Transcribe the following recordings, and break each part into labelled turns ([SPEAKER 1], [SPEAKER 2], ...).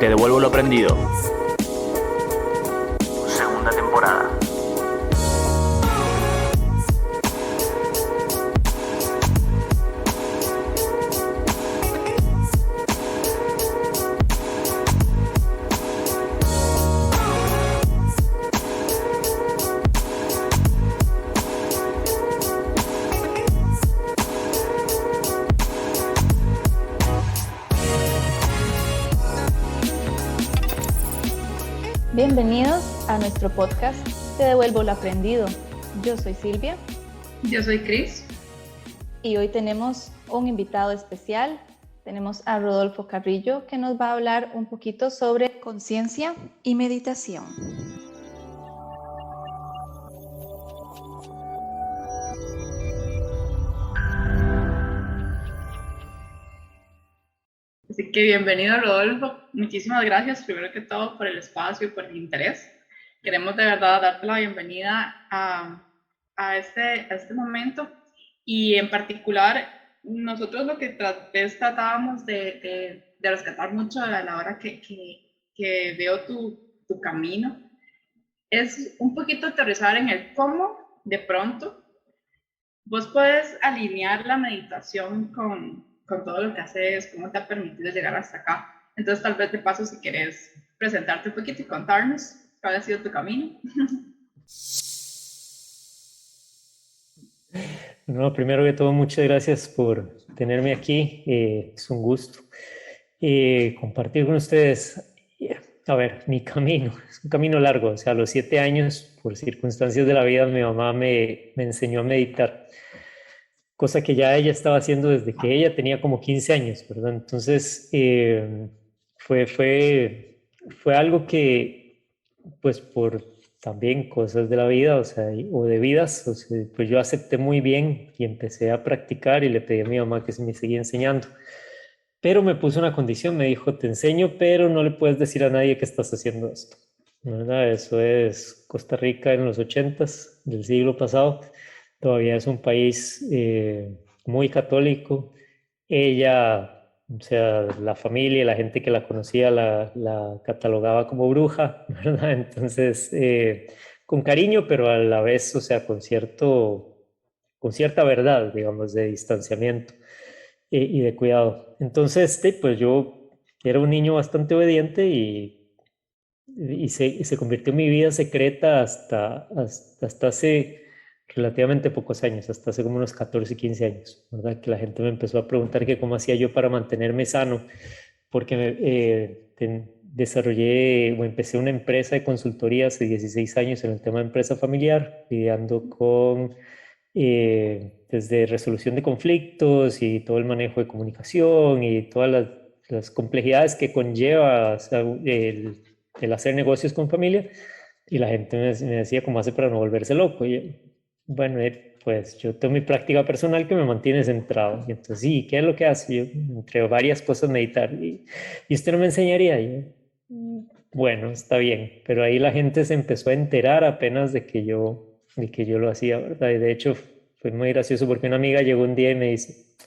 [SPEAKER 1] Te devuelvo lo aprendido. Segunda temporada.
[SPEAKER 2] Bienvenidos a nuestro podcast Te devuelvo lo aprendido. Yo soy Silvia.
[SPEAKER 3] Yo soy Cris.
[SPEAKER 2] Y hoy tenemos un invitado especial. Tenemos a Rodolfo Carrillo que nos va a hablar un poquito sobre conciencia y meditación.
[SPEAKER 3] Así que bienvenido, Rodolfo. Muchísimas gracias, primero que todo, por el espacio, por el interés. Queremos de verdad darte la bienvenida a este momento. Y en particular, nosotros lo que tratábamos de rescatar mucho a la hora que veo tu camino es un poquito aterrizar en el cómo de pronto vos puedes alinear la meditación con todo lo que haces, cómo te ha permitido llegar hasta acá. Entonces, tal vez te paso si quieres presentarte un poquito y contarnos cuál ha sido tu camino.
[SPEAKER 4] No, primero que todo, muchas gracias por tenerme aquí. Es un gusto compartir con ustedes. A ver, mi camino es un camino largo. O sea, a los 7 años, por circunstancias de la vida, mi mamá me enseñó a meditar, cosa que ya ella estaba haciendo desde que ella tenía como 15 años, ¿verdad? Entonces, fue algo que, pues por también cosas de la vida, o sea, o de vidas, o sea, pues yo acepté muy bien y empecé a practicar y le pedí a mi mamá que se me seguía enseñando. Pero me puso una condición, me dijo, te enseño, pero no le puedes decir a nadie que estás haciendo esto, ¿verdad? Eso es Costa Rica en los 80s del siglo pasado. Todavía es un país muy católico. Ella, o sea, la familia, la gente que la conocía la catalogaba como bruja, ¿verdad? Entonces, con cariño, pero a la vez, o sea, con cierta verdad, digamos, de distanciamiento y de cuidado. Entonces, pues yo era un niño bastante obediente y se convirtió en mi vida secreta hasta hace relativamente pocos años, hasta hace como unos 14, 15 años, ¿verdad? Que la gente me empezó a preguntar que cómo hacía yo para mantenerme sano, porque desarrollé o empecé una empresa de consultoría hace 16 años en el tema de empresa familiar, lidiando con desde resolución de conflictos y todo el manejo de comunicación y todas las complejidades que conlleva, o sea, el hacer negocios con familia. Y la gente me decía cómo hace para no volverse loco. Y bueno, pues yo tengo mi práctica personal que me mantiene centrado. Y entonces, sí, ¿qué es lo que hace? Yo, entre varias cosas, meditar. Y usted no me enseñaría. Y yo, bueno, está bien. Pero ahí la gente se empezó a enterar apenas de que yo lo hacía, ¿verdad? Y de hecho fue muy gracioso porque una amiga llegó un día y me dice,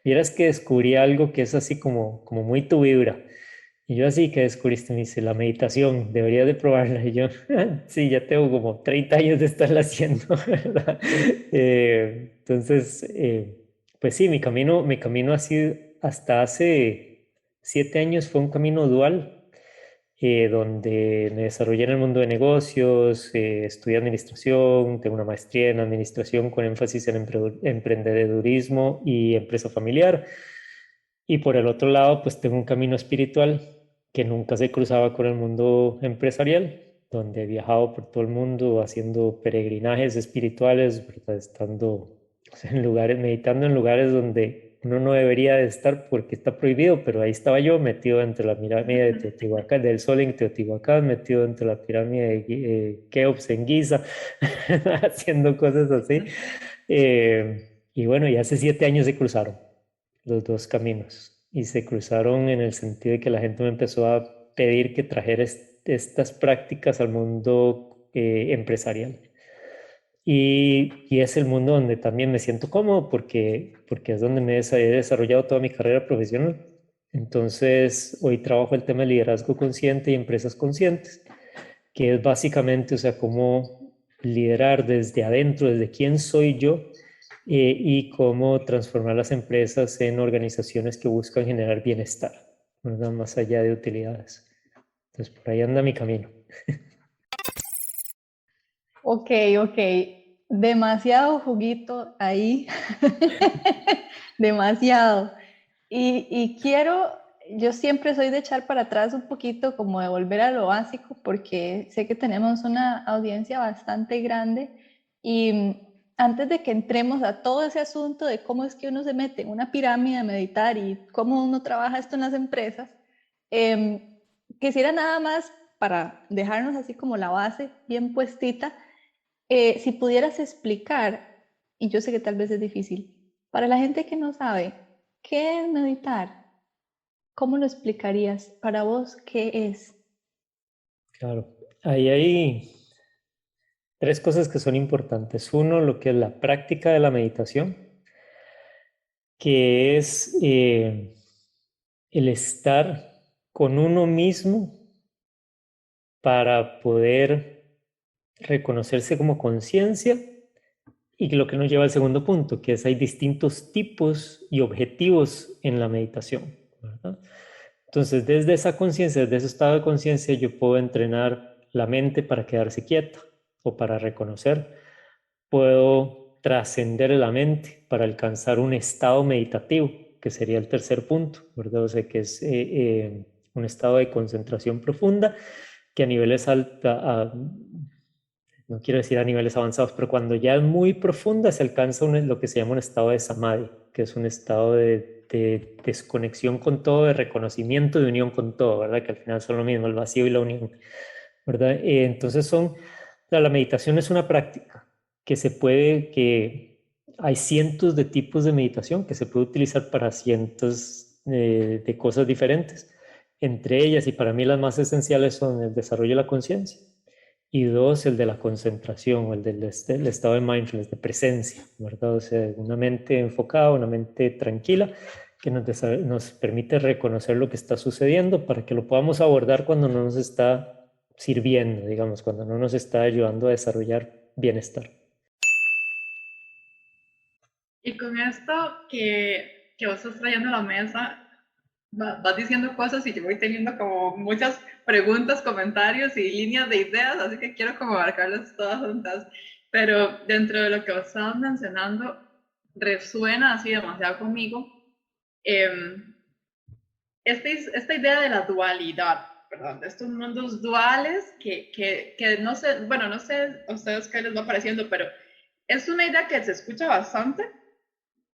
[SPEAKER 4] vieras que descubrí algo que es así como muy tu vibra. Y yo así que descubriste, me dice, la meditación, deberías de probarla. Y yo, sí, ya tengo como 30 años de estarla haciendo, ¿verdad? Entonces, pues sí, mi camino ha sido, hasta hace 7 años fue un camino dual, donde me desarrollé en el mundo de negocios, estudié administración, tengo una maestría en administración con énfasis en emprendedurismo y empresa familiar. Y por el otro lado, pues tengo un camino espiritual que nunca se cruzaba con el mundo empresarial, donde he viajado por todo el mundo haciendo peregrinajes espirituales, ¿verdad? Estando, o sea, en lugares, meditando en lugares donde uno no debería de estar porque está prohibido, pero ahí estaba yo metido entre la pirámide de Teotihuacán, del Sol en Teotihuacán, metido dentro de la pirámide de Keops en Giza, haciendo cosas así. Y bueno, y hace 7 años se cruzaron los dos caminos y se cruzaron en el sentido de que la gente me empezó a pedir que trajera estas prácticas al mundo empresarial. Y es el mundo donde también me siento cómodo porque es donde he desarrollado toda mi carrera profesional. Entonces, hoy trabajo el tema de liderazgo consciente y empresas conscientes, que es básicamente, o sea, cómo liderar desde adentro, desde quién soy yo, y cómo transformar las empresas en organizaciones que buscan generar bienestar, ¿verdad? Más allá de utilidades. Entonces, por ahí anda mi camino.
[SPEAKER 2] Ok, ok. Demasiado juguito ahí. Demasiado. Y quiero, yo siempre soy de echar para atrás un poquito, como de volver a lo básico, porque sé que tenemos una audiencia bastante grande y antes de que entremos a todo ese asunto de cómo es que uno se mete en una pirámide a meditar y cómo uno trabaja esto en las empresas, quisiera nada más para dejarnos así como la base bien puestita, si pudieras explicar, y yo sé que tal vez es difícil, para la gente que no sabe, ¿qué es meditar? ¿Cómo lo explicarías? Para vos, ¿qué es?
[SPEAKER 4] Claro, ahí hay tres cosas que son importantes. Uno, lo que es la práctica de la meditación, que es el estar con uno mismo para poder reconocerse como conciencia, y lo que nos lleva al segundo punto, que es hay distintos tipos y objetivos en la meditación, ¿verdad? Entonces, desde esa conciencia, desde ese estado de conciencia, yo puedo entrenar la mente para quedarse quieta o para reconocer. Puedo trascender la mente para alcanzar un estado meditativo, que sería el tercer punto, ¿verdad? O sea, que es un estado de concentración profunda que a niveles altos, no quiero decir a niveles avanzados, pero cuando ya es muy profunda se alcanza lo que se llama un estado de samadhi, que es un estado de desconexión con todo, de reconocimiento, de unión con todo, ¿verdad? Que al final son lo mismo, el vacío y la unión, ¿verdad? Entonces la meditación es una práctica que hay cientos de tipos de meditación que se puede utilizar para cientos de cosas diferentes. Entre ellas, y para mí las más esenciales, son el desarrollo de la conciencia, y dos, el de la concentración, el del el estado de mindfulness, de presencia, ¿verdad? O sea, una mente enfocada, una mente tranquila, que nos permite reconocer lo que está sucediendo para que lo podamos abordar cuando no nos está sirviendo, digamos, cuando no nos está ayudando a desarrollar bienestar.
[SPEAKER 3] Y con esto que vos estás trayendo a la mesa, vas diciendo cosas y yo voy teniendo como muchas preguntas, comentarios y líneas de ideas, así que quiero como abarcarlas todas juntas. Pero dentro de lo que vos estabas mencionando, resuena así demasiado conmigo esta idea de la dualidad, ¿verdad? De estos mundos duales que no sé, bueno, no sé a ustedes qué les va pareciendo, pero es una idea que se escucha bastante.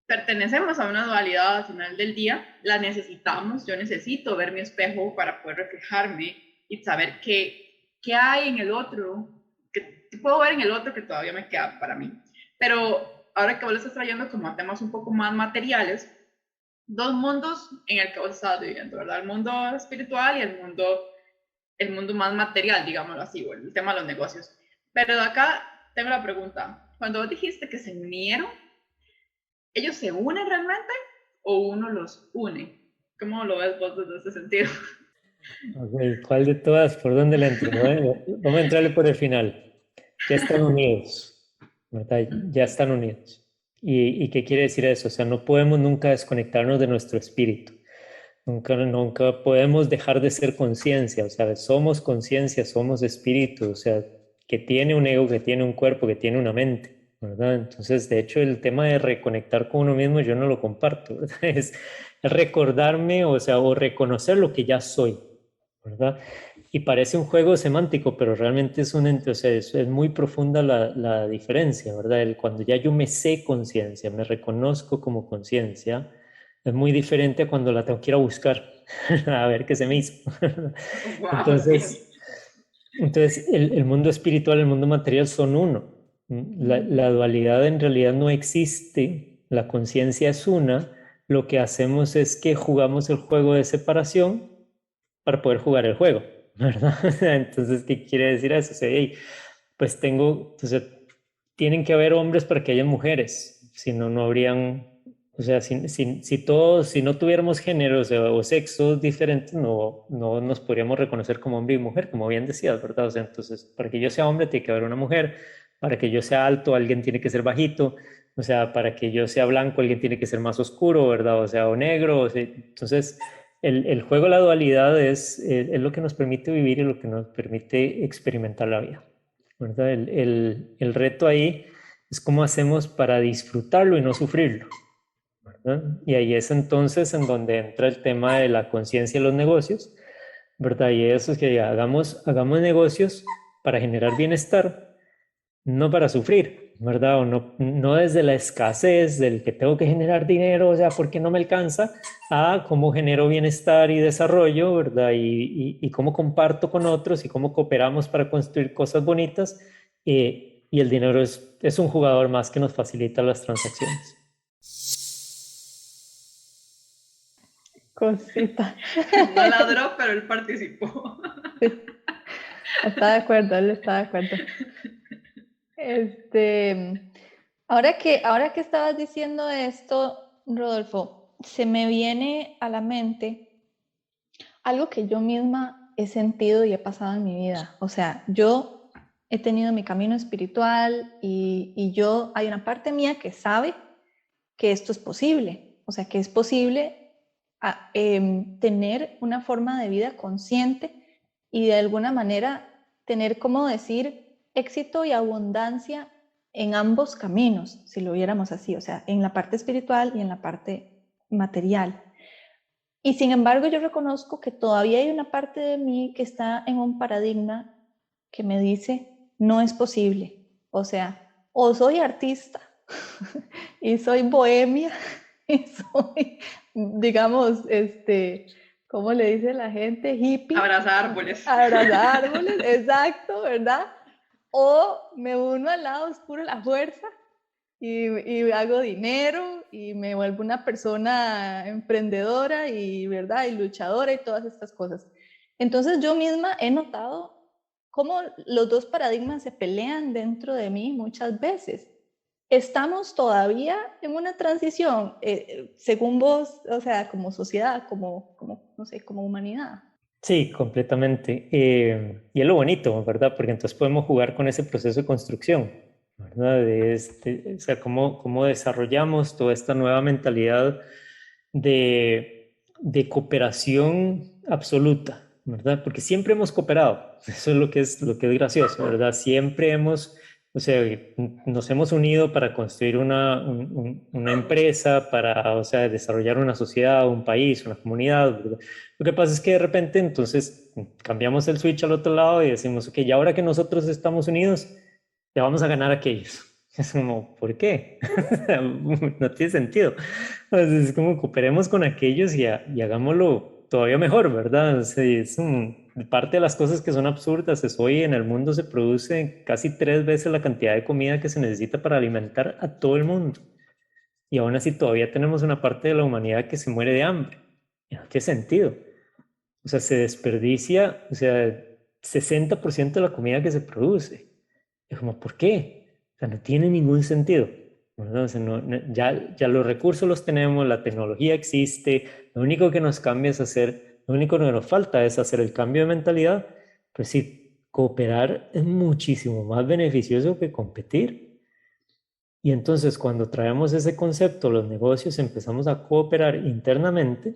[SPEAKER 3] Pertenecemos a una dualidad al final del día, la necesitamos, yo necesito ver mi espejo para poder reflejarme y saber qué hay en el otro, qué puedo ver en el otro que todavía me queda para mí. Pero ahora que vos lo estás trayendo como a temas un poco más materiales, dos mundos en el que vos estás viviendo, ¿verdad? El mundo espiritual y el mundo más material, digámoslo así, o el tema de los negocios. Pero de acá tengo la pregunta, cuando vos dijiste que se unieron, ¿ellos se unen realmente o uno los une? ¿Cómo lo ves vos desde ese sentido?
[SPEAKER 4] Okay, ¿cuál de todas? ¿Por dónde le entro? Vamos a entrarle por el final. Ya están unidos, ¿verdad? Ya están unidos. ¿Y qué quiere decir eso? O sea, no podemos nunca desconectarnos de nuestro espíritu. Nunca podemos dejar de ser conciencia. O sea, somos conciencia, somos espíritu. O sea, que tiene un ego, que tiene un cuerpo, que tiene una mente, ¿verdad? Entonces, de hecho, el tema de reconectar con uno mismo yo no lo comparto, ¿verdad? Es recordarme, o sea, o reconocer lo que ya soy, ¿verdad? Y parece un juego semántico, pero realmente es o sea, es muy profunda la diferencia, ¿verdad? Cuando ya yo me sé conciencia, me reconozco como conciencia, es muy diferente a cuando la tengo que ir a buscar a ver qué se me hizo.
[SPEAKER 3] Wow,
[SPEAKER 4] Entonces, el mundo espiritual, el mundo material son uno. La dualidad en realidad no existe, la conciencia es una. Lo que hacemos es que jugamos el juego de separación para poder jugar el juego, ¿verdad? Entonces, ¿qué quiere decir eso? O sea, hey, pues entonces, tienen que haber hombres para que haya mujeres, si no, no habrían O sea, si no tuviéramos géneros o sexos diferentes, no nos podríamos reconocer como hombre y mujer, como bien decías, ¿verdad? O sea, entonces, para que yo sea hombre tiene que haber una mujer, para que yo sea alto alguien tiene que ser bajito, o sea, para que yo sea blanco alguien tiene que ser más oscuro, ¿verdad? O sea, o negro. O sea, entonces, el juego de la dualidad es lo que nos permite vivir y lo que nos permite experimentar la vida, ¿verdad? El reto ahí es cómo hacemos para disfrutarlo y no sufrirlo, ¿verdad? Y ahí es entonces en donde entra el tema de la conciencia de los negocios, ¿verdad? Y eso es que hagamos negocios para generar bienestar, no para sufrir, ¿verdad? O no desde la escasez del que tengo que generar dinero, o sea, porque no me alcanza, a cómo genero bienestar y desarrollo, ¿verdad? Y cómo comparto con otros y cómo cooperamos para construir cosas bonitas. Y el dinero es un jugador más que nos facilita las transacciones.
[SPEAKER 2] Cosita.
[SPEAKER 3] No ladró, pero él participó.
[SPEAKER 2] Está de acuerdo, él está de acuerdo. Ahora que estabas diciendo esto, Rodolfo, se me viene a la mente algo que yo misma he sentido y he pasado en mi vida. O sea, yo he tenido mi camino espiritual y hay una parte mía que sabe que esto es posible. O sea, que es posible tener una forma de vida consciente y de alguna manera tener, como decir, éxito y abundancia en ambos caminos, si lo viéramos así, o sea, en la parte espiritual y en la parte material. Y sin embargo, yo reconozco que todavía hay una parte de mí que está en un paradigma que me dice, no es posible. O sea, o soy artista y soy bohemia y soy, digamos, ¿cómo le dice la gente? Hippie.
[SPEAKER 3] Abraza árboles.
[SPEAKER 2] Abraza árboles, exacto, ¿verdad? O me uno al lado oscuro de la fuerza y hago dinero y me vuelvo una persona emprendedora y, ¿verdad? Y luchadora y todas estas cosas. Entonces yo misma he notado cómo los dos paradigmas se pelean dentro de mí muchas veces. Estamos todavía en una transición, según vos, o sea, como sociedad, no sé, como humanidad.
[SPEAKER 4] Sí, completamente. Y es lo bonito, ¿verdad? Porque entonces podemos jugar con ese proceso de construcción, ¿verdad? O sea, cómo desarrollamos toda esta nueva mentalidad de cooperación absoluta, ¿verdad? Porque siempre hemos cooperado. Eso es lo que es gracioso, ¿verdad? Siempre o sea, nos hemos unido para construir una empresa, para, o sea, desarrollar una sociedad, un país, una comunidad, ¿verdad? Lo que pasa es que de repente entonces cambiamos el switch al otro lado y decimos, ok, ya ahora que nosotros estamos unidos, le vamos a ganar a aquellos. Es como, ¿por qué? No tiene sentido. Entonces, es como cooperemos con aquellos y hagámoslo todavía mejor, ¿verdad? O sea, parte de las cosas que son absurdas es hoy en el mundo se produce casi 3 veces la cantidad de comida que se necesita para alimentar a todo el mundo. Y aún así todavía tenemos una parte de la humanidad que se muere de hambre. Y no tiene sentido. O sea, se desperdicia, o sea, 60% de la comida que se produce. Es como, ¿por qué? O sea, no tiene ningún sentido, ¿verdad? O sea, ya los recursos los tenemos, la tecnología existe, lo único que nos cambia es lo único que nos falta es hacer el cambio de mentalidad. Pues sí, cooperar es muchísimo más beneficioso que competir. Y entonces cuando traemos ese concepto a los negocios empezamos a cooperar internamente,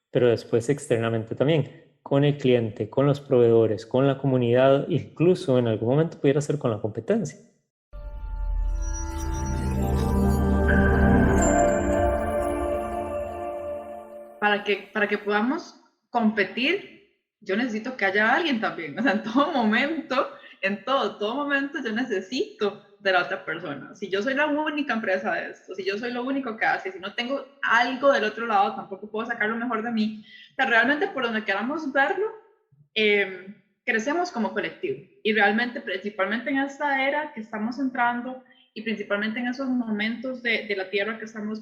[SPEAKER 4] pero después externamente también, con el cliente, con los proveedores, con la comunidad, incluso en algún momento pudiera ser con la competencia.
[SPEAKER 3] Para que podamos competir, yo necesito que haya alguien también. O sea, en todo momento yo necesito de la otra persona. Si yo soy la única empresa de esto, si yo soy lo único que hace, si no tengo algo del otro lado, tampoco puedo sacar lo mejor de mí. O sea, realmente por donde queramos verlo, crecemos como colectivo. Y realmente, principalmente en esta era que estamos entrando y principalmente en esos momentos de la Tierra que estamos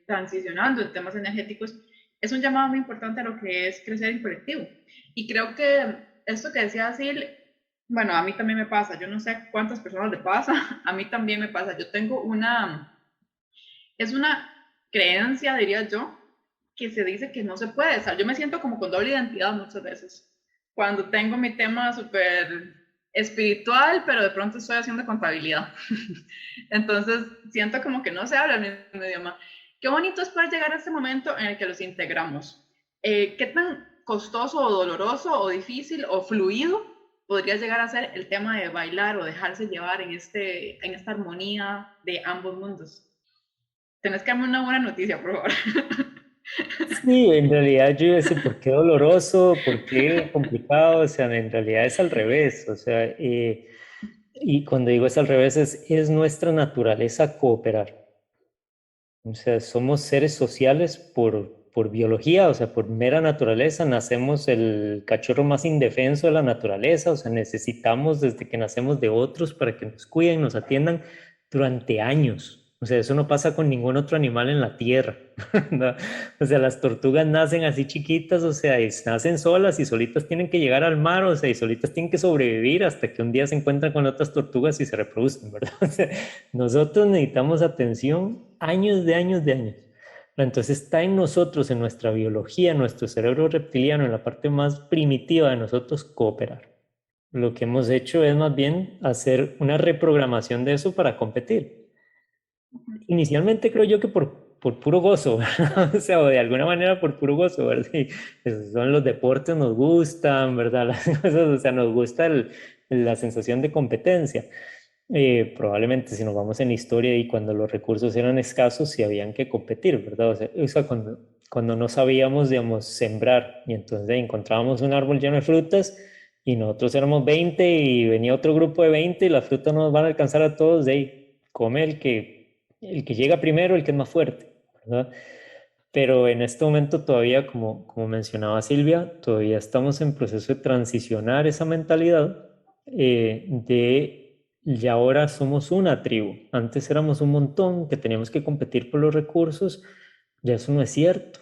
[SPEAKER 3] transicionando en temas energéticos, es un llamado muy importante a lo que es crecer en colectivo. Y creo que esto que decía Sil, bueno, a mí también me pasa, yo no sé a cuántas personas le pasa, a mí también me pasa, yo tengo creencia, diría yo, que se dice que no se puede. O sea, yo me siento como con doble identidad muchas veces. Cuando tengo mi tema súper espiritual, pero de pronto estoy haciendo contabilidad. Entonces, siento como que no se habla el mismo idioma. Qué bonito es poder llegar a este momento en el que los integramos. ¿Qué tan costoso o doloroso o difícil o fluido podría llegar a ser el tema de bailar o dejarse llevar en esta armonía de ambos mundos? Tenés que darme una buena noticia, por favor.
[SPEAKER 4] Sí, en realidad yo iba a decir, ¿por qué doloroso? ¿Por qué complicado? O sea, en realidad es al revés. O sea, y cuando digo es al revés, es nuestra naturaleza cooperar. O sea, somos seres sociales por biología, o sea, por mera naturaleza. Nacemos el cachorro más indefenso de la naturaleza, o sea, necesitamos desde que nacemos de otros para que nos cuiden, nos atiendan durante años. O sea, eso no pasa con ningún otro animal en la tierra, ¿no? O sea, las tortugas nacen así chiquitas, o sea, y nacen solas y solitas tienen que llegar al mar, o sea, y solitas tienen que sobrevivir hasta que un día se encuentran con otras tortugas y se reproducen, ¿verdad? O sea, nosotros necesitamos atención años de años de años. Entonces está en nosotros, en nuestra biología, en nuestro cerebro reptiliano, en la parte más primitiva de nosotros, cooperar. Lo que hemos hecho es más bien hacer una reprogramación de eso para competir. Inicialmente creo yo que por puro gozo, ¿verdad? O sea, o de alguna manera por puro gozo, ¿verdad? Y esos son los deportes, nos gustan, ¿verdad? Las cosas, o sea, nos gusta la sensación de competencia. Probablemente si nos vamos en la historia y cuando los recursos eran escasos, sí habían que competir, ¿verdad? O sea cuando no sabíamos, digamos, sembrar y entonces encontrábamos un árbol lleno de frutas y nosotros éramos 20 y venía otro grupo de 20 y las frutas no nos van a alcanzar a todos, de ahí come el que llega primero, el que es más fuerte, ¿verdad? Pero en este momento todavía, como mencionaba Silvia, todavía estamos en proceso de transicionar esa mentalidad y ahora somos una tribu. Antes éramos un montón que teníamos que competir por los recursos, ya eso no es cierto.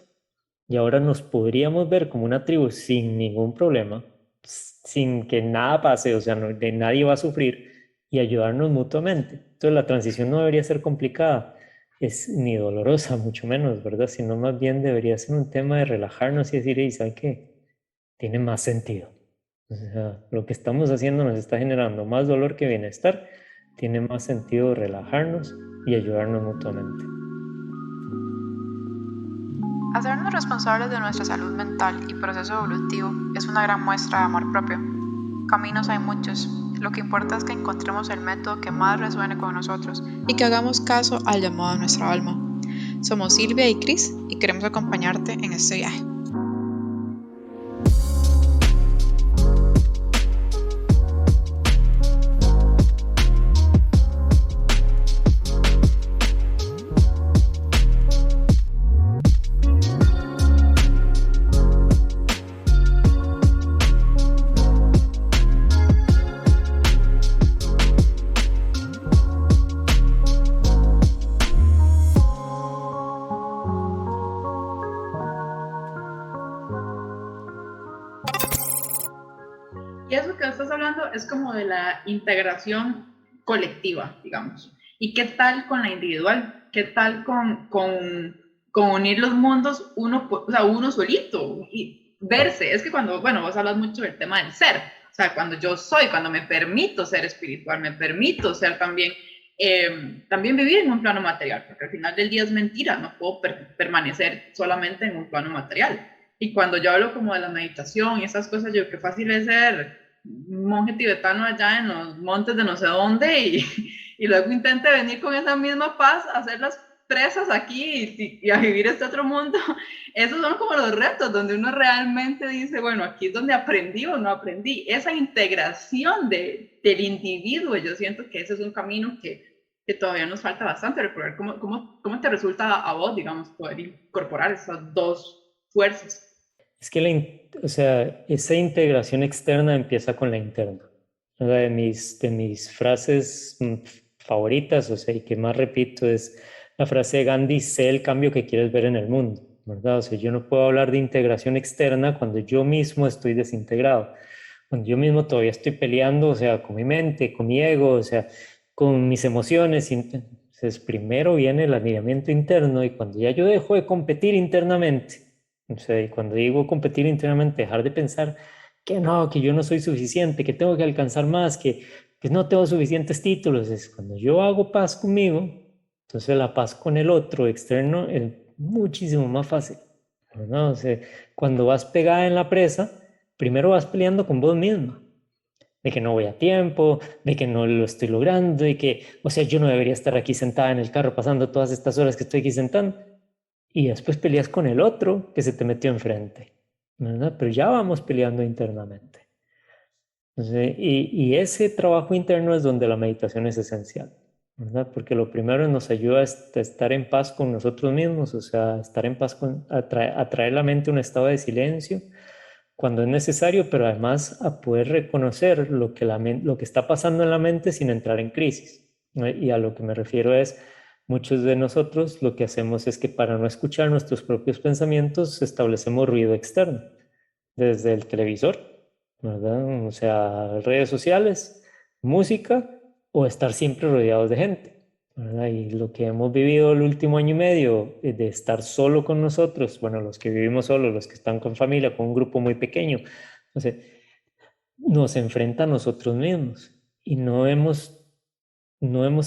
[SPEAKER 4] Y ahora nos podríamos ver como una tribu sin ningún problema, sin que nada pase, o sea, nadie va a sufrir y ayudarnos mutuamente. Entonces la transición no debería ser complicada, ni dolorosa, mucho menos, ¿verdad? Sino más bien debería ser un tema de relajarnos y decir, ¿y sabe qué? Tiene más sentido. O sea, lo que estamos haciendo nos está generando más dolor que bienestar. Tiene más sentido relajarnos y ayudarnos mutuamente.
[SPEAKER 5] Hacernos responsables de nuestra salud mental y proceso evolutivo es una gran muestra de amor propio. Caminos hay muchos. Lo que importa es que encontremos el método que más resuene con nosotros y que hagamos caso al llamado de nuestra alma. Somos Silvia y Cris y queremos acompañarte en este viaje.
[SPEAKER 3] Y eso que estás hablando es como de la integración colectiva, digamos. ¿Y qué tal con la individual? ¿Qué tal con unir los mundos uno solito y verse? Es que cuando, vos hablas mucho del tema del ser, o sea, cuando yo soy, cuando me permito ser espiritual, me permito ser también vivir en un plano material, porque al final del día es mentira, no puedo permanecer solamente en un plano material. Y cuando yo hablo como de la meditación y esas cosas, yo qué fácil es ser monje tibetano allá en los montes de no sé dónde y luego intente venir con esa misma paz a hacer las presas aquí y a vivir este otro mundo. Esos son como los retos donde uno realmente dice, bueno, aquí es donde aprendí o no aprendí. Esa integración del individuo, yo siento que ese es un camino que todavía nos falta bastante recorrer. ¿Cómo te resulta a vos, digamos, poder incorporar esas dos fuerzas?
[SPEAKER 4] Es que esa integración externa empieza con la interna. Una de mis frases favoritas, o sea, y que más repito, es la frase de Gandhi: sé el cambio que quieres ver en el mundo, ¿verdad? O sea, yo no puedo hablar de integración externa cuando yo mismo estoy desintegrado, cuando yo mismo todavía estoy peleando, o sea, con mi mente, con mi ego, o sea, con mis emociones. Entonces, primero viene el alineamiento interno y cuando ya yo dejo de competir internamente, o sea, y cuando digo competir internamente, dejar de pensar que no, que yo no soy suficiente, que tengo que alcanzar más, que no tengo suficientes títulos, es cuando yo hago paz conmigo, entonces la paz con el otro externo es muchísimo más fácil, ¿no? O sea, cuando vas pegada en la presa, primero vas peleando con vos misma de que no voy a tiempo, de que no lo estoy logrando, y que, o sea, yo no debería estar aquí sentada en el carro pasando todas estas horas que estoy aquí sentando. Y después peleas con el otro que se te metió enfrente, ¿verdad? Pero ya vamos peleando internamente. Entonces, y ese trabajo interno es donde la meditación es esencial, ¿verdad? Porque lo primero nos ayuda a estar en paz con nosotros mismos, o sea, estar en paz con, atraer la mente a un estado de silencio, cuando es necesario, pero además a poder reconocer lo que está pasando en la mente sin entrar en crisis, ¿no? Y a lo que me refiero es, muchos de nosotros lo que hacemos es que para no escuchar nuestros propios pensamientos establecemos ruido externo, desde el televisor, ¿verdad? O sea, redes sociales, música o estar siempre rodeados de gente, ¿verdad? Y lo que hemos vivido el último año y medio de estar solo con nosotros, bueno, los que vivimos solos, los que están con familia, con un grupo muy pequeño, o sea, nos enfrenta a nosotros mismos y no hemos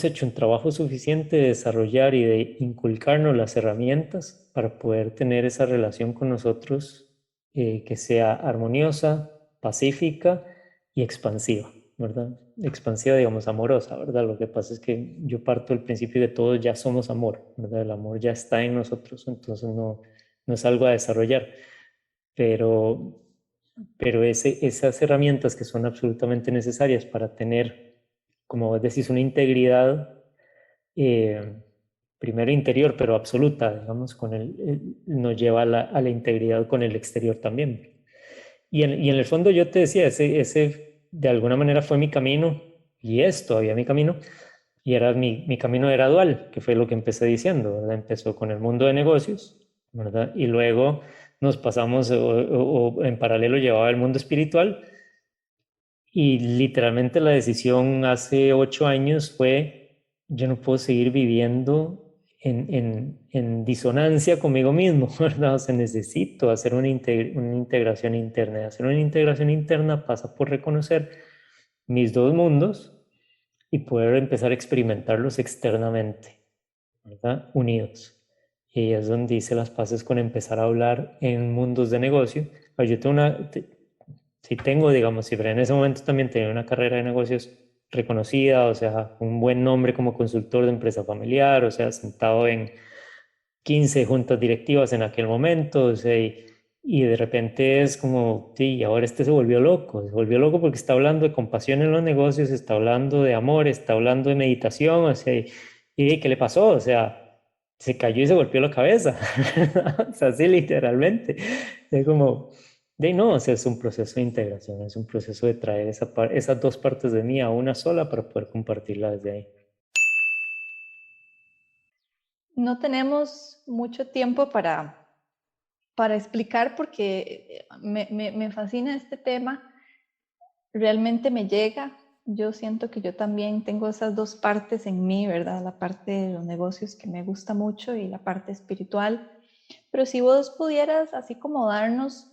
[SPEAKER 4] hecho un trabajo suficiente de desarrollar y de inculcarnos las herramientas para poder tener esa relación con nosotros que sea armoniosa, pacífica y expansiva, ¿verdad? Expansiva, digamos, amorosa, ¿verdad? Lo que pasa es que yo parto del principio de que todos ya somos amor, ¿verdad? El amor ya está en nosotros, entonces no es algo a desarrollar, pero, pero esas herramientas que son absolutamente necesarias para tener, como vos decís, una integridad, primero interior, pero absoluta, digamos, nos lleva a la integridad con el exterior también. Y en el fondo yo te decía, ese de alguna manera fue mi camino y es todavía mi camino. Y era mi camino era dual, que fue lo que empecé diciendo, ¿verdad? Empezó con el mundo de negocios, ¿verdad? Y luego nos pasamos, o en paralelo llevaba el mundo espiritual. Y literalmente la decisión hace 8 años fue, yo no puedo seguir viviendo en disonancia conmigo mismo, ¿verdad? O sea, necesito hacer una integración interna. Y hacer una integración interna pasa por reconocer mis dos mundos y poder empezar a experimentarlos externamente, ¿verdad? Unidos. Y ahí es donde hice las paces con empezar a hablar en mundos de negocio. Yo tengo, digamos, si en ese momento también tenía una carrera de negocios reconocida, o sea, un buen nombre como consultor de empresa familiar, o sea, sentado en 15 juntas directivas en aquel momento, o sea, y de repente es como, sí, ahora se volvió loco porque está hablando de compasión en los negocios, está hablando de amor, está hablando de meditación, o sea, y ¿qué le pasó? O sea, se cayó y se golpeó la cabeza, o sea, sí, literalmente, es como... no, o sea, es un proceso de integración, es un proceso de traer esas dos partes de mí a una sola para poder compartirla desde ahí.
[SPEAKER 2] No tenemos mucho tiempo para explicar porque me fascina este tema, realmente me llega. Yo siento que yo también tengo esas dos partes en mí, ¿verdad? La parte de los negocios que me gusta mucho y la parte espiritual. Pero si vos pudieras así como darnos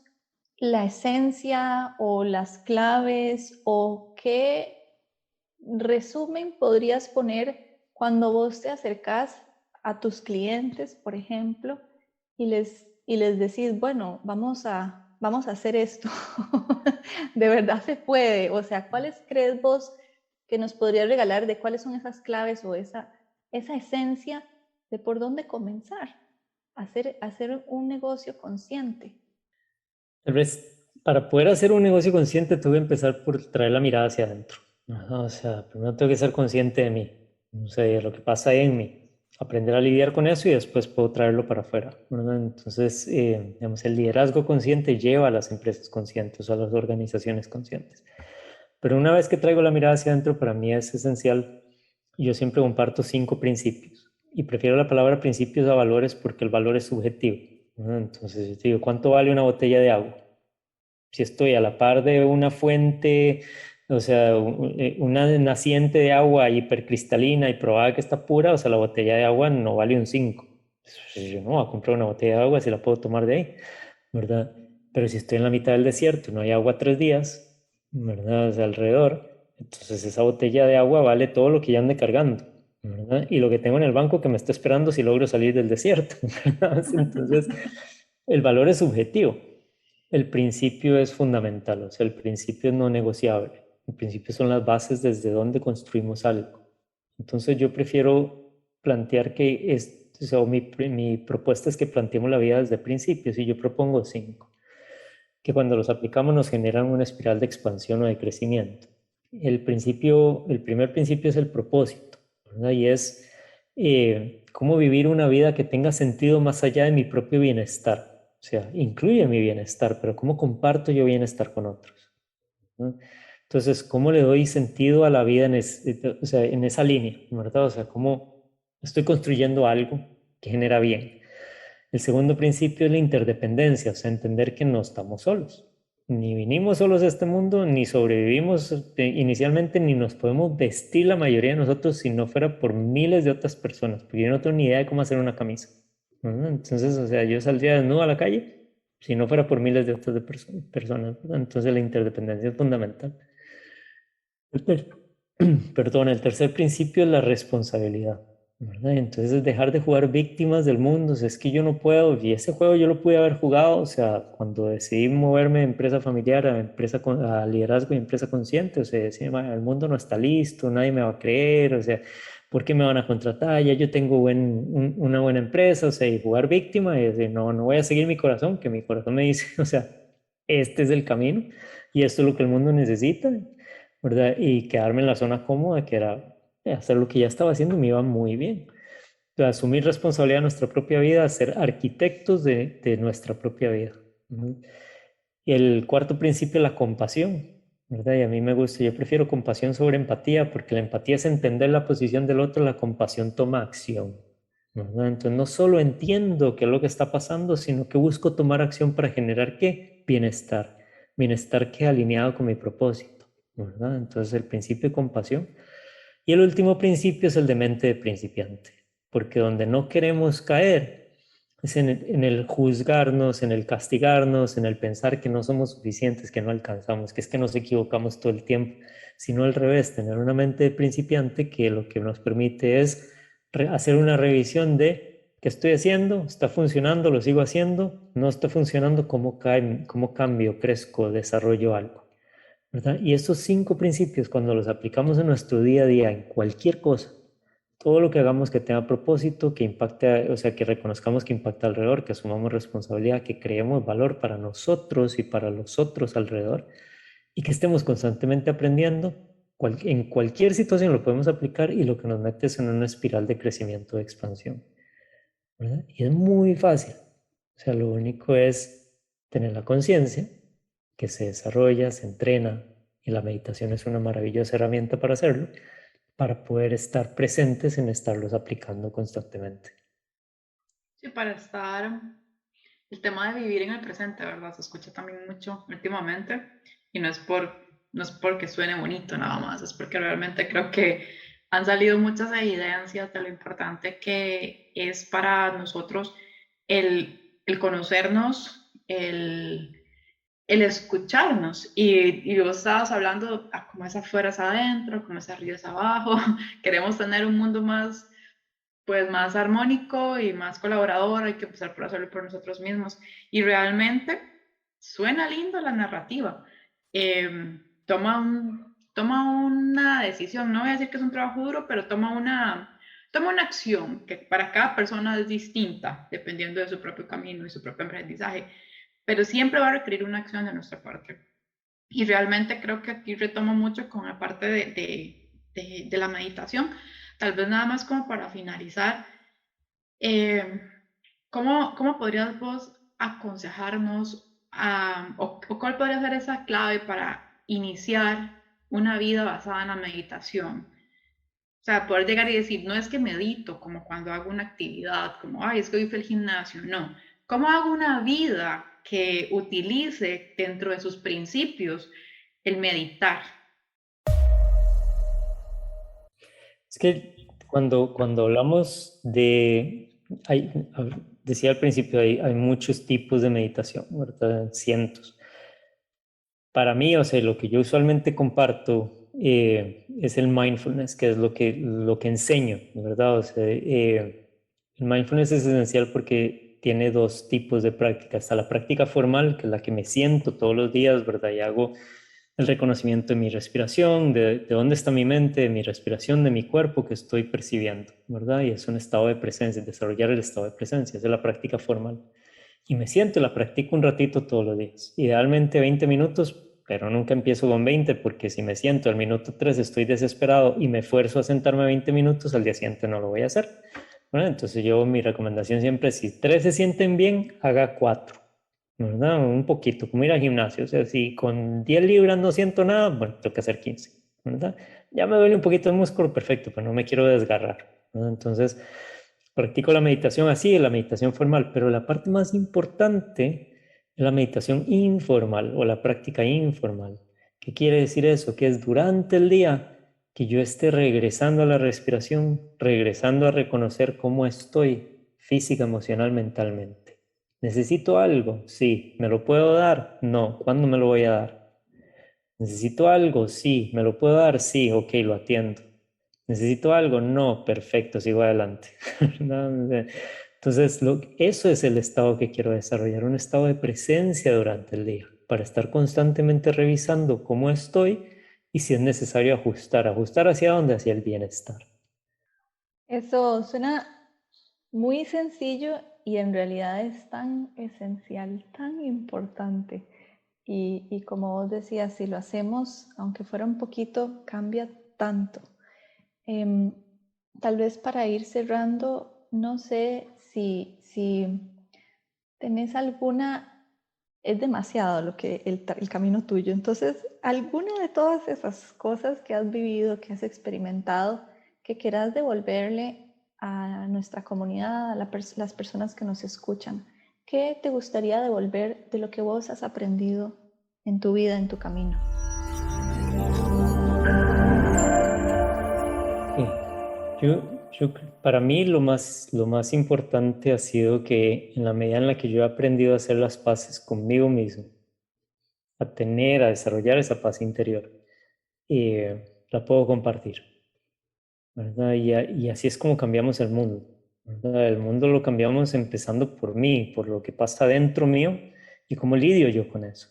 [SPEAKER 2] la esencia o las claves o qué resumen podrías poner cuando vos te acercás a tus clientes, por ejemplo, y les decís, bueno, vamos a hacer esto. De verdad se puede. O sea, ¿cuáles crees vos que nos podrías regalar de cuáles son esas claves o esa esencia de por dónde comenzar a hacer un negocio consciente?
[SPEAKER 4] Tal vez para poder hacer un negocio consciente tuve que empezar por traer la mirada hacia adentro. O sea, primero tengo que ser consciente de mí, o sea, de lo que pasa en mí, aprender a lidiar con eso y después puedo traerlo para afuera, ¿verdad? Entonces, digamos, el liderazgo consciente lleva a las empresas conscientes, a las organizaciones conscientes. Pero una vez que traigo la mirada hacia adentro, para mí es esencial, yo siempre comparto 5 principios y prefiero la palabra principios a valores porque el valor es subjetivo, ¿no? Entonces, yo te digo, ¿cuánto vale una botella de agua? Si estoy a la par de una fuente O sea, una naciente de agua hipercristalina y probada que está pura, o sea, la botella de agua no vale un 5. Yo no voy a comprar una botella de agua si la puedo tomar de ahí, ¿verdad? Pero si estoy en la mitad del desierto y no hay agua 3 días, ¿verdad? O sea, alrededor, entonces esa botella de agua vale todo lo que ya ande cargando, ¿verdad? Y lo que tengo en el banco que me está esperando si logro salir del desierto, ¿verdad? Entonces, el valor es subjetivo. El principio es fundamental, o sea, el principio es no negociable. El principio son las bases desde donde construimos algo. Entonces yo prefiero plantear que o sea, mi propuesta es que planteemos la vida desde principios y yo propongo 5, que cuando los aplicamos nos generan una espiral de expansión o de crecimiento. El primer principio es el propósito, ¿verdad? Y es cómo vivir una vida que tenga sentido más allá de mi propio bienestar. O sea, incluye mi bienestar, pero cómo comparto yo bienestar con otros, ¿no? Entonces, ¿cómo le doy sentido a la vida o sea, en esa línea, ¿verdad? O sea, ¿cómo estoy construyendo algo que genera bien? El segundo principio es la interdependencia, o sea, entender que no estamos solos. Ni vinimos solos a este mundo, ni sobrevivimos inicialmente, ni nos podemos vestir la mayoría de nosotros si no fuera por miles de otras personas, porque yo no tengo ni idea de cómo hacer una camisa, ¿no? Entonces, o sea, yo saldría desnudo a la calle si no fuera por miles de otras personas, ¿verdad? Entonces la interdependencia es fundamental. Perdón, el tercer principio es la responsabilidad, ¿verdad? Entonces es dejar de jugar víctimas del mundo. O sea, es que yo no puedo, y ese juego yo lo pude haber jugado, o sea, cuando decidí moverme de empresa familiar a liderazgo y empresa consciente, o sea, decía, el mundo no está listo, nadie me va a creer, o sea, ¿por qué me van a contratar? Ya yo tengo una buena empresa, o sea, y jugar víctima y decir, no, no voy a seguir mi corazón, que mi corazón me dice, o sea, este es el camino y esto es lo que el mundo necesita, ¿verdad? Y quedarme en la zona cómoda, que era hacer lo que ya estaba haciendo, me iba muy bien. Entonces, asumir responsabilidad de nuestra propia vida, ser arquitectos de nuestra propia vida. ¿No? Y el cuarto principio es la compasión, ¿verdad? Y a mí me gusta, yo prefiero compasión sobre empatía, porque la empatía es entender la posición del otro, la compasión toma acción, ¿verdad? Entonces, no solo entiendo qué es lo que está pasando, sino que busco tomar acción para generar ¿qué? Bienestar. Bienestar que alineado con mi propósito, ¿verdad? Entonces, el principio de compasión. Y el último principio es el de mente de principiante, porque donde no queremos caer es en el juzgarnos, en el castigarnos, en el pensar que no somos suficientes, que no alcanzamos, que es que nos equivocamos todo el tiempo, sino al revés, tener una mente de principiante que lo que nos permite es hacer una revisión de qué estoy haciendo, está funcionando, lo sigo haciendo, no está funcionando, cómo cambio, crezco, desarrollo algo, ¿verdad? Y estos 5 principios, cuando los aplicamos en nuestro día a día, en cualquier cosa, todo lo que hagamos que tenga propósito, que impacte, o sea, que reconozcamos que impacta alrededor, que asumamos responsabilidad, que creemos valor para nosotros y para los otros alrededor, y que estemos constantemente aprendiendo, en cualquier situación lo podemos aplicar y lo que nos mete es en una espiral de crecimiento, de expansión, ¿verdad? Y es muy fácil. O sea, lo único es tener la conciencia que se desarrolla, se entrena, y la meditación es una maravillosa herramienta para hacerlo, para poder estar presentes en estarlos aplicando constantemente.
[SPEAKER 3] Sí, para estar, el tema de vivir en el presente, ¿verdad? Se escucha también mucho últimamente y no es porque suene bonito nada más, es porque realmente creo que han salido muchas evidencias de lo importante que es para nosotros el conocernos, el escucharnos. Y vos estabas hablando como es afuera es adentro, como es arriba es abajo. Queremos tener un mundo más, pues, más armónico y más colaborador. Hay que empezar por hacerlo por nosotros mismos. Y realmente suena lindo la narrativa. Toma una decisión. No voy a decir que es un trabajo duro, pero toma una acción que para cada persona es distinta, dependiendo de su propio camino y su propio aprendizaje, pero siempre va a requerir una acción de nuestra parte. Y realmente creo que aquí retomo mucho con la parte de la meditación. Tal vez nada más como para finalizar, ¿cómo podrías vos aconsejarnos o cuál podría ser esa clave para iniciar una vida basada en la meditación? O sea, poder llegar y decir, no es que medito como cuando hago una actividad, como, ay, es que hoy fui al gimnasio, no. ¿Cómo hago una vida que utilice dentro de sus principios el meditar?
[SPEAKER 4] Es que cuando hablamos decía al principio, hay muchos tipos de meditación, ¿verdad? Cientos. Para mí, o sea, lo que yo usualmente comparto es el mindfulness, que es lo que enseño, ¿verdad? O sea, el mindfulness es esencial porque tiene dos tipos de práctica. Está la práctica formal, que es la que me siento todos los días, ¿verdad? Y hago el reconocimiento de mi respiración, de dónde está mi mente, de mi respiración, de mi cuerpo que estoy percibiendo, ¿verdad? Y es un estado de presencia, desarrollar el estado de presencia, esa es la práctica formal. Y me siento, la practico un ratito todos los días, idealmente 20 minutos, pero nunca empiezo con 20 porque si me siento al minuto 3 estoy desesperado y me esfuerzo a sentarme 20 minutos, al día siguiente no lo voy a hacer. Bueno, entonces mi recomendación siempre es, si 3 se sienten bien, haga 4. ¿Verdad? Un poquito, como ir al gimnasio. O sea, si con 10 libras no siento nada, bueno, tengo que hacer 15, ¿verdad? Ya me duele un poquito el músculo, perfecto, pero no me quiero desgarrar, ¿verdad? Entonces, practico la meditación así, la meditación formal, pero la parte más importante es la meditación informal o la práctica informal. ¿Qué quiere decir eso? Que es durante el día que yo esté regresando a la respiración, regresando a reconocer cómo estoy física, emocional, mentalmente. ¿Necesito algo? Sí. ¿Me lo puedo dar? No. ¿Cuándo me lo voy a dar? ¿Necesito algo? Sí. ¿Me lo puedo dar? Sí. Ok, lo atiendo. ¿Necesito algo? No. Perfecto, sigo adelante. Entonces, eso es el estado que quiero desarrollar, un estado de presencia durante el día, para estar constantemente revisando cómo estoy y si es necesario ajustar. ¿Ajustar hacia dónde? Hacia el bienestar.
[SPEAKER 2] Eso suena muy sencillo y en realidad es tan esencial, tan importante. Y como vos decías, si lo hacemos, aunque fuera un poquito, cambia tanto. Tal vez para ir cerrando, no sé si tenés alguna, es demasiado lo que el camino tuyo, entonces, alguna de todas esas cosas que has vivido, que has experimentado, que quieras devolverle a nuestra comunidad, a las personas que nos escuchan, ¿qué te gustaría devolver de lo que vos has aprendido en tu vida, en tu camino?
[SPEAKER 4] Para mí lo más importante ha sido que en la medida en la que yo he aprendido a hacer las paces conmigo mismo, a desarrollar esa paz interior, la puedo compartir, ¿verdad? Y así es como cambiamos el mundo, ¿verdad? El mundo lo cambiamos empezando por mí, por lo que pasa dentro mío y cómo lidio yo con eso.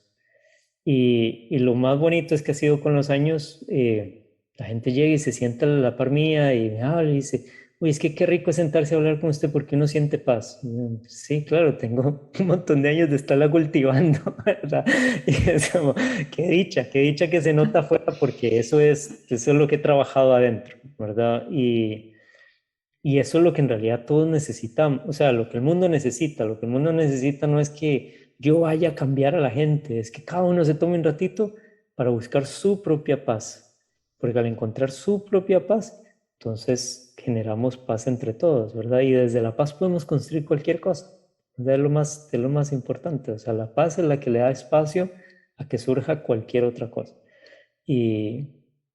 [SPEAKER 4] Y lo más bonito es que ha sido con los años, la gente llega y se sienta a la par mía y me habla y dice, uy, es que qué rico es sentarse a hablar con usted porque uno siente paz. Sí, claro, tengo un montón de años de estarla cultivando, ¿verdad? Y es como, qué dicha que se nota afuera porque eso es lo que he trabajado adentro, ¿verdad? Y eso es lo que en realidad todos necesitamos, o sea, lo que el mundo necesita. Lo que el mundo necesita no es que yo vaya a cambiar a la gente, es que cada uno se tome un ratito para buscar su propia paz, porque al encontrar su propia paz, entonces generamos paz entre todos, ¿verdad? Y desde la paz podemos construir cualquier cosa, ¿verdad? Es lo más importante, o sea, la paz es la que le da espacio a que surja cualquier otra cosa. Y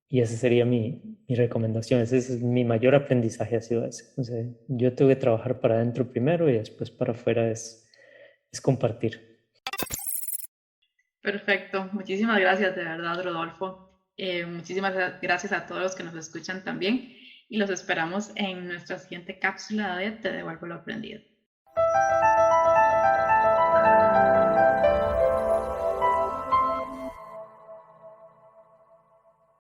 [SPEAKER 4] esa sería mi recomendación, ese es mi mayor aprendizaje, ha sido ese. O sea, yo tengo que trabajar para adentro primero y después para afuera es compartir.
[SPEAKER 3] Perfecto, muchísimas gracias de verdad, Rodolfo. Muchísimas gracias a todos los que nos escuchan también y los esperamos en nuestra siguiente cápsula de Te devuelvo lo aprendido.